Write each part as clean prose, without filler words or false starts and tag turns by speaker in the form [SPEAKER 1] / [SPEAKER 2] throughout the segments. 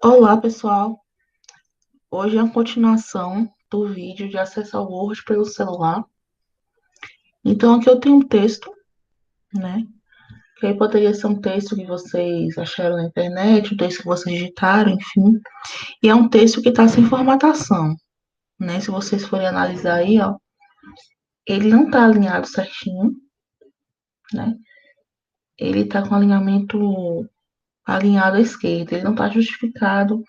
[SPEAKER 1] Olá, pessoal. Hoje é a continuação do vídeo de acesso ao Word pelo celular. Então, aqui eu tenho um texto, né? Que aí poderia ser um texto que vocês acharam na internet, um texto que vocês digitaram, enfim. E é um texto que está sem formatação, né? Se vocês forem analisar aí, ó, ele não está alinhado certinho, né? Ele está com alinhamento alinhado à esquerda, ele não está justificado,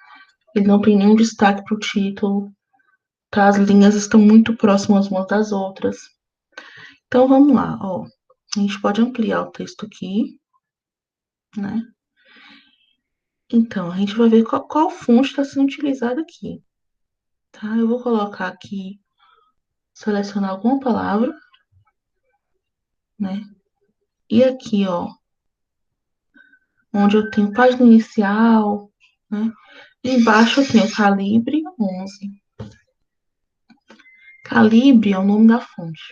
[SPEAKER 1] ele não tem nenhum destaque para o título, tá? As linhas estão muito próximas umas das outras. Então, vamos lá, ó. A gente pode ampliar o texto aqui, né? Então, a gente vai ver qual fonte está sendo utilizada aqui, tá? Eu vou colocar aqui, selecionar alguma palavra, né? E aqui, ó, onde eu tenho página inicial, né? Embaixo eu tenho calibre 11. Calibre é o nome da fonte.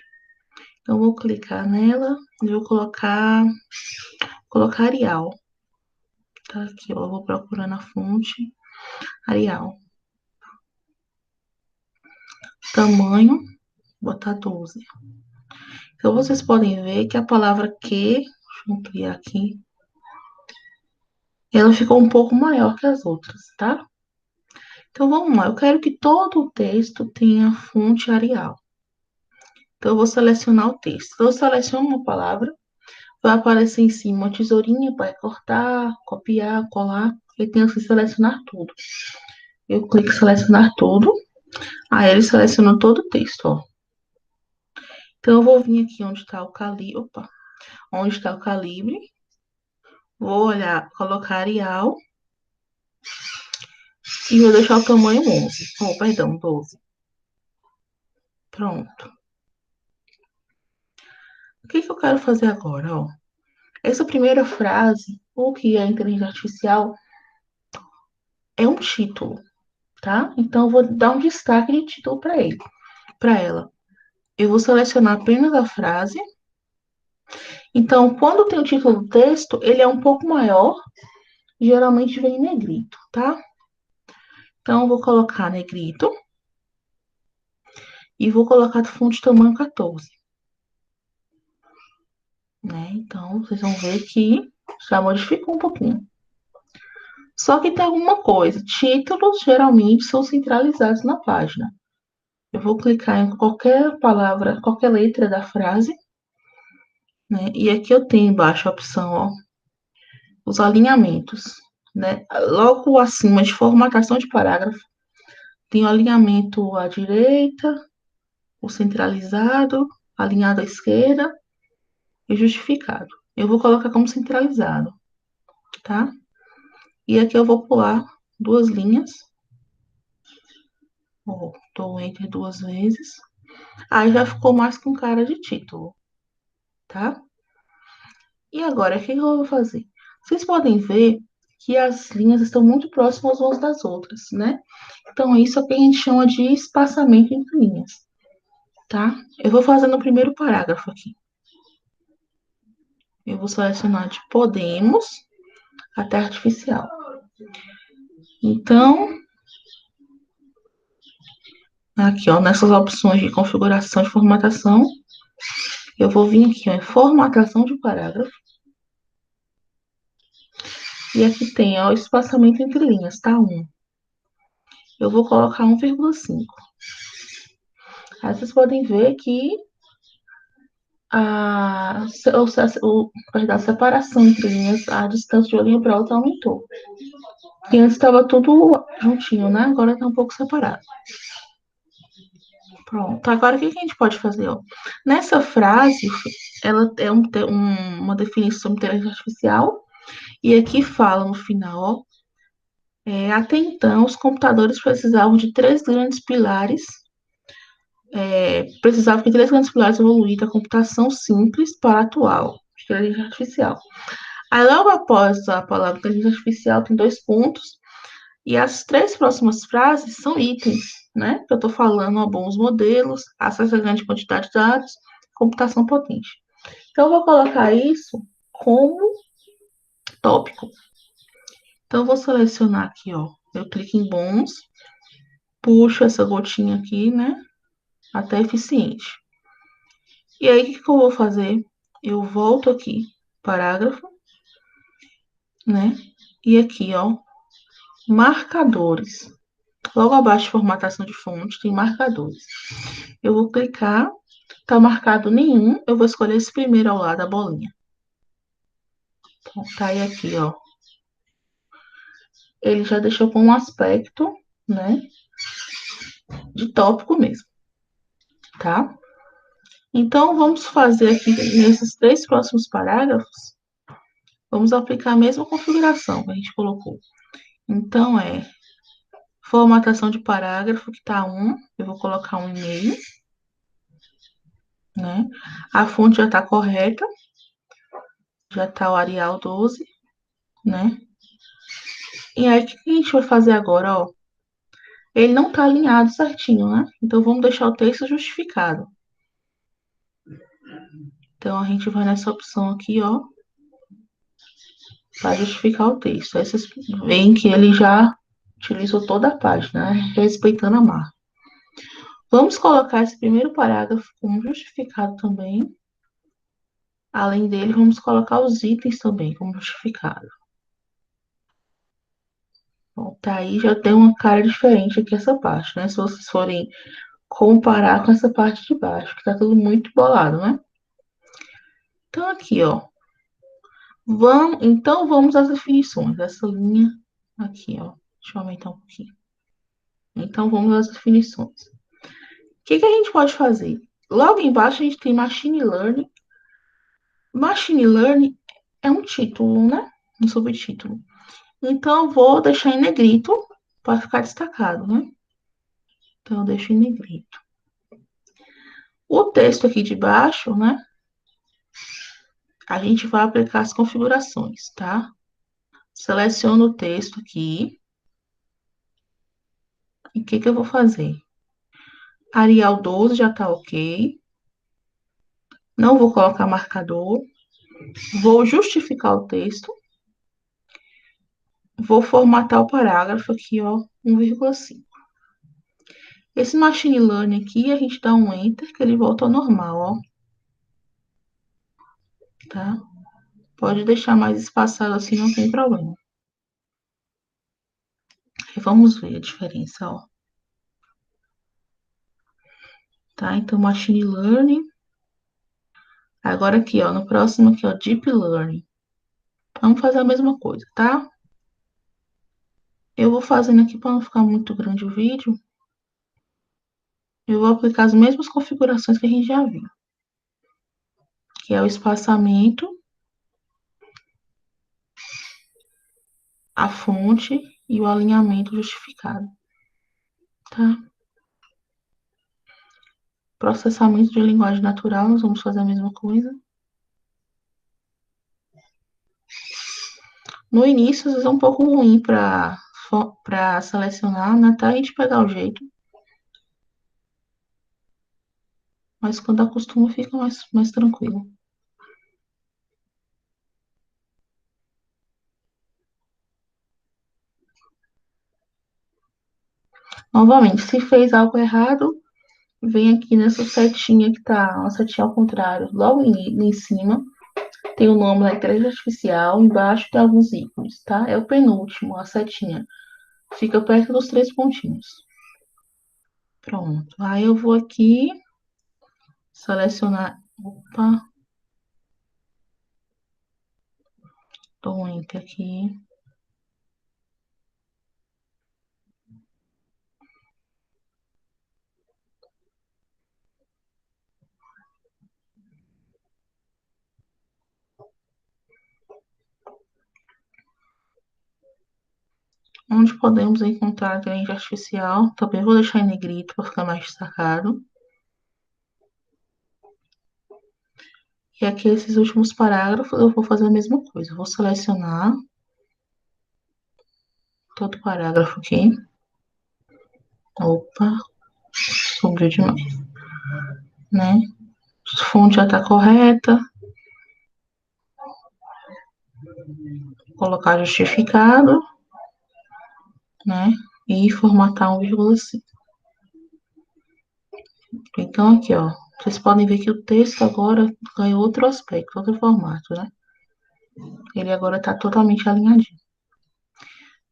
[SPEAKER 1] Então, eu vou clicar nela e vou colocar Arial. Tá aqui, ó, eu vou procurar na fonte Arial. Tamanho, botar 12. Então, vocês podem ver que a palavra que, deixa eu ampliar aqui, ela ficou um pouco maior que as outras, tá? Então, vamos lá. Eu quero que todo o texto tenha fonte Arial. Então, eu vou selecionar o texto. Então, eu seleciono uma palavra, vai aparecer em cima uma tesourinha para cortar, copiar, colar. Eu tenho que selecionar tudo. Eu clico em selecionar tudo. Aí, ele seleciona todo o texto, ó. Então, eu vou vir aqui onde está o calibre. Opa! Onde está o calibre. Vou olhar, colocar Arial. E vou deixar o tamanho 11. Oh, perdão, 12. Pronto. O que que eu quero fazer agora, ó? Essa primeira frase, o que é inteligência artificial, é um título, tá? Então, eu vou dar um destaque de título para ela. Eu vou selecionar apenas a frase. Então, quando tem o título do texto, ele é um pouco maior, geralmente vem em negrito, tá? Então, eu vou colocar negrito e vou colocar de fonte tamanho 14, né? Então, vocês vão ver que já modificou um pouquinho. Só que tem alguma coisa. Títulos geralmente são centralizados na página. Eu vou clicar em qualquer palavra, qualquer letra da frase, né? E aqui eu tenho embaixo a opção, ó, os alinhamentos, né? Logo acima de formatação de parágrafo, tem o alinhamento à direita, o centralizado, alinhado à esquerda e justificado. Eu vou colocar como centralizado, tá? E aqui eu vou pular duas linhas, ou dou enter duas vezes. Aí já ficou mais com cara de título, tá? E agora, o que eu vou fazer? Vocês podem ver que as linhas estão muito próximas umas das outras, né? Então, isso é o que a gente chama de espaçamento entre linhas, tá? Eu vou fazer no primeiro parágrafo aqui. Eu vou selecionar de Podemos até artificial. Então, aqui, ó, nessas opções de configuração de formatação, eu vou vir aqui, ó, em formatação de parágrafo. E aqui tem, ó, o espaçamento entre linhas, tá? 1. Eu vou colocar 1,5. Aí vocês podem ver que a separação entre linhas, a distância de uma linha para outra aumentou. Que antes estava tudo juntinho, né? Agora está um pouco separado. Pronto. Agora o que a gente pode fazer? Ó? Nessa frase, ela é uma definição de inteligência artificial, e aqui fala no final, ó, até então, os computadores precisavam de três grandes pilares. Precisava que três grandes pilares evoluíram da computação simples para a atual, inteligência artificial. Aí, logo após a palavra inteligência artificial, tem dois pontos, e as três próximas frases são itens, né? Que eu estou falando, ó, bons modelos, acesso a grande quantidade de dados, computação potente. Então, eu vou colocar isso como tópico. Então, eu vou selecionar aqui, ó. Eu clico em bons, puxo essa gotinha aqui, né? Até eficiente. E aí, o que que eu vou fazer? Eu volto aqui, parágrafo, né? E aqui, ó, marcadores. Logo abaixo de formatação de fonte, tem marcadores. Eu vou clicar, tá marcado nenhum, eu vou escolher esse primeiro ao lado, a bolinha. Então, tá aí aqui, ó. Ele já deixou com um aspecto, né, de tópico mesmo, tá? Então, vamos fazer aqui, nesses 3 próximos parágrafos, vamos aplicar a mesma configuração que a gente colocou. Então, formatação de parágrafo, que tá 1, eu vou colocar 1,5, né? A fonte já tá correta, já tá o Arial 12, né? E aí, o que a gente vai fazer agora, ó? Ele não tá alinhado certinho, né? Então, vamos deixar o texto justificado. Então, a gente vai nessa opção aqui, ó, para justificar o texto. Aí vocês veem que ele já utilizou toda a página, né? Respeitando a marca. Vamos colocar esse primeiro parágrafo como justificado também. Além dele, vamos colocar os itens também como justificado. Bom, tá aí, já tem uma cara diferente aqui essa parte, né? Se vocês forem comparar com essa parte de baixo, que tá tudo muito bolado, né? Então, aqui, ó. Vamos às definições dessa linha aqui, ó. Deixa eu aumentar um pouquinho. Então, vamos às definições. O que que a gente pode fazer? Logo embaixo, a gente tem Machine Learning. Machine Learning é um título, né? Um subtítulo. Então, eu vou deixar em negrito para ficar destacado, né? Então, eu deixo em negrito. O texto aqui de baixo, né? A gente vai aplicar as configurações, tá? Seleciono o texto aqui. E o que que eu vou fazer? Arial 12 já tá ok. Não vou colocar marcador. Vou justificar o texto. Vou formatar o parágrafo aqui, ó, 1,5. Esse machine learning aqui, a gente dá um enter, que ele volta ao normal, ó. Tá? Pode deixar mais espaçado assim, não tem problema. E vamos ver a diferença, ó. Tá? Então, machine learning. Agora aqui, ó, no próximo aqui, ó, deep learning. Vamos fazer a mesma coisa, tá? Eu vou fazendo aqui para não ficar muito grande o vídeo. Eu vou aplicar as mesmas configurações que a gente já viu, que é o espaçamento, a fonte e o alinhamento justificado, tá? Processamento de linguagem natural, nós vamos fazer a mesma coisa. No início, às vezes é um pouco ruim para selecionar, né? Até a gente pegar o jeito. Mas quando acostuma, fica mais tranquilo. Novamente, se fez algo errado, vem aqui nessa setinha que tá, uma setinha ao contrário, logo em cima, tem o nome da inteligência artificial, embaixo tem alguns ícones, tá? É o penúltimo, a setinha. Fica perto dos 3 pontinhos. Pronto. Aí eu vou aqui selecionar. Opa, dou um enter aqui. Onde podemos encontrar a inteligência artificial. Também vou deixar em negrito para ficar mais destacado. E aqui, esses últimos parágrafos, eu vou fazer a mesma coisa. Vou selecionar todo o parágrafo aqui. Opa, subiu demais, né? A fonte já está correta. Colocar justificado, né? E formatar 1,5. Então, aqui, ó, vocês podem ver que o texto agora ganhou outro aspecto, outro formato, né? Ele agora está totalmente alinhadinho.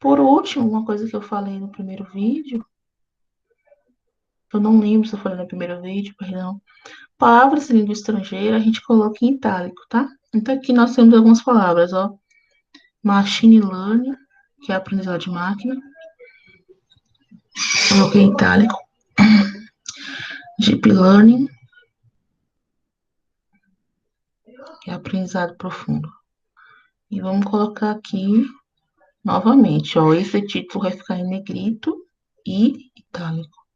[SPEAKER 1] Por último, uma coisa que eu falei no primeiro vídeo, eu não lembro se eu falei no primeiro vídeo, perdão. Palavras de língua estrangeira a gente coloca em itálico, tá? Então aqui nós temos algumas palavras, ó. Machine learning, que é aprendizado de máquina. Coloquei em itálico. Deep learning, que é aprendizado profundo. E vamos colocar aqui novamente, ó. Esse título vai ficar em negrito e itálico.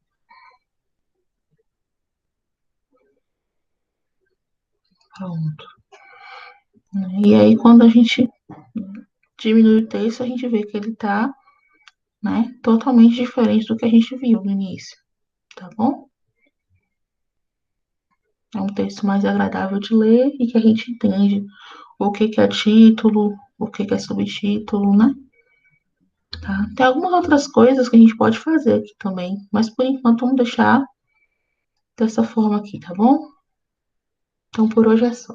[SPEAKER 1] Pronto. E aí, quando a gente diminui o texto, a gente vê que ele tá, né, totalmente diferente do que a gente viu no início, tá bom? É um texto mais agradável de ler e que a gente entende o que que é título, o que que é subtítulo, né? Tá? Tem algumas outras coisas que a gente pode fazer aqui também, mas por enquanto vamos deixar dessa forma aqui, tá bom? Então por hoje é só.